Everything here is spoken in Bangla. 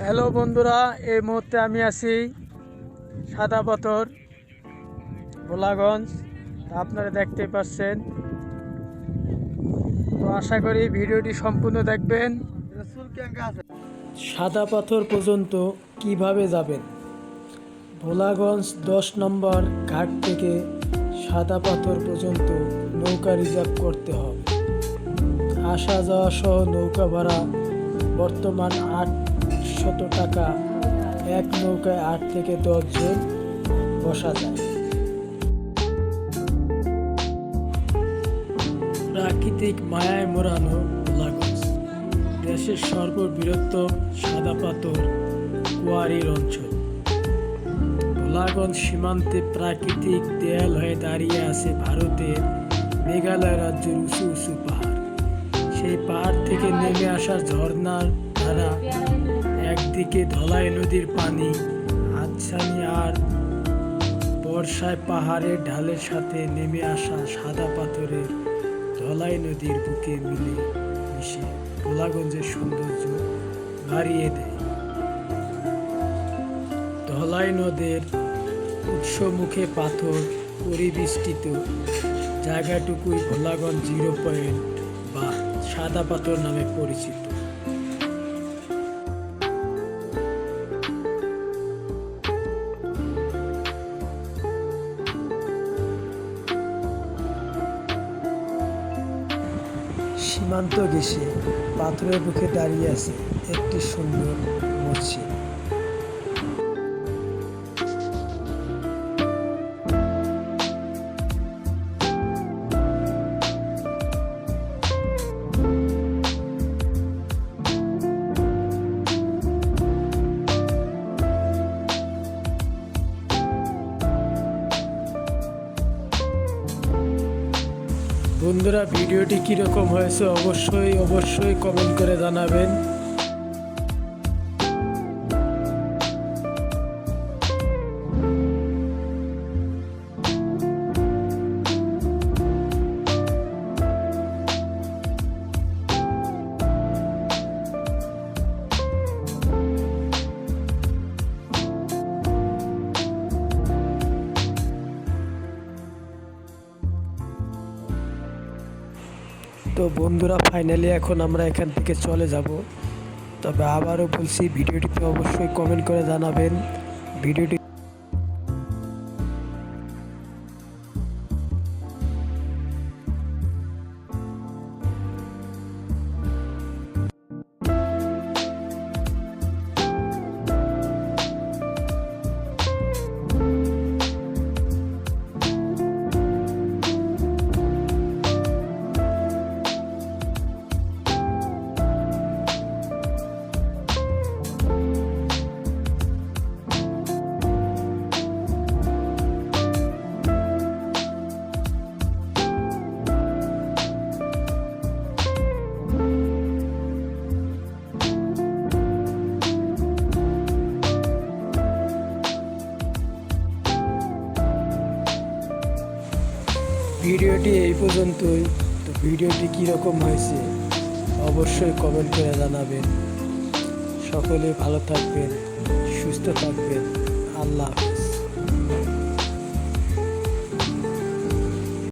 হ্যালো বন্ধুরা, এই মুহূর্তে আমি আছি সাদা পাথর ভোলাগঞ্জ। আপনারা দেখতে পাচ্ছেন। তো আশা করি ভিডিওটি সম্পূর্ণ দেখবেন। সাদা পাথর পর্যন্ত কিভাবে যাবেন? ভোলাগঞ্জ 10 নম্বর ঘাট থেকে সাদা পাথর পর্যন্ত নৌকা রিজার্ভ করতে হবে। আসা যাওয়া সহ নৌকা ভাড়া বর্তমান 800 টাকা। এক নৌকায় 8 থেকে 10 জন বসা যায়। প্রাকৃতিক মায়ায় মোড়ানো ভোলাগঞ্জ দেশের সর্ববৃহত্তম সাদা পাথর কোয়ারির অঞ্চল। ভোলাগঞ্জ সীমান্তে প্রাকৃতিক দেয়াল হয়ে দাঁড়িয়ে আছে ভারতের মেঘালয় রাজ্যের উঁচু উঁচু পাহাড়। সেই পাহাড় থেকে নেমে আসা ঝর্ণার ধারা, একদিকে ধলাই নদীর পানি আচ্ছানি, আর বর্ষায় পাহাড়ের ঢালের সাথে নেমে আসা সাদা পাথরের ধলাই নদীর বুকে মিশে ভোলাগঞ্জের সৌন্দর্য বাড়িয়ে দেয়। ধলাই নদের উৎসমুখে পাথর পরিবেষ্টিত জায়গাটুকুই ভোলাগঞ্জ 0 পয়েন্ট বা সাদা পাথর নামে পরিচিত। সীমান্ত ঘেঁষে পাথরের বুকে দাঁড়িয়ে আছে একটি সুন্দর মসজিদ। বন্ধুরা, ভিডিওটি কীরকম হয়েছে অবশ্যই কমেন্ট করে জানাবেন। তো বন্ধুরা, ফাইনালি এখন আমরা এখান থেকে চলে যাব। তবে আবারও বলছি, ভিডিওটিতে অবশ্যই কমেন্ট করে জানাবেন। ভিডিওটি এই পর্যন্তই। তো ভিডিওটি কীরকম হয়েছে অবশ্যই কমেন্ট করে জানাবেন। সকলে ভালো থাকবেন, সুস্থ থাকবেন। আল্লাহ হাফেজ।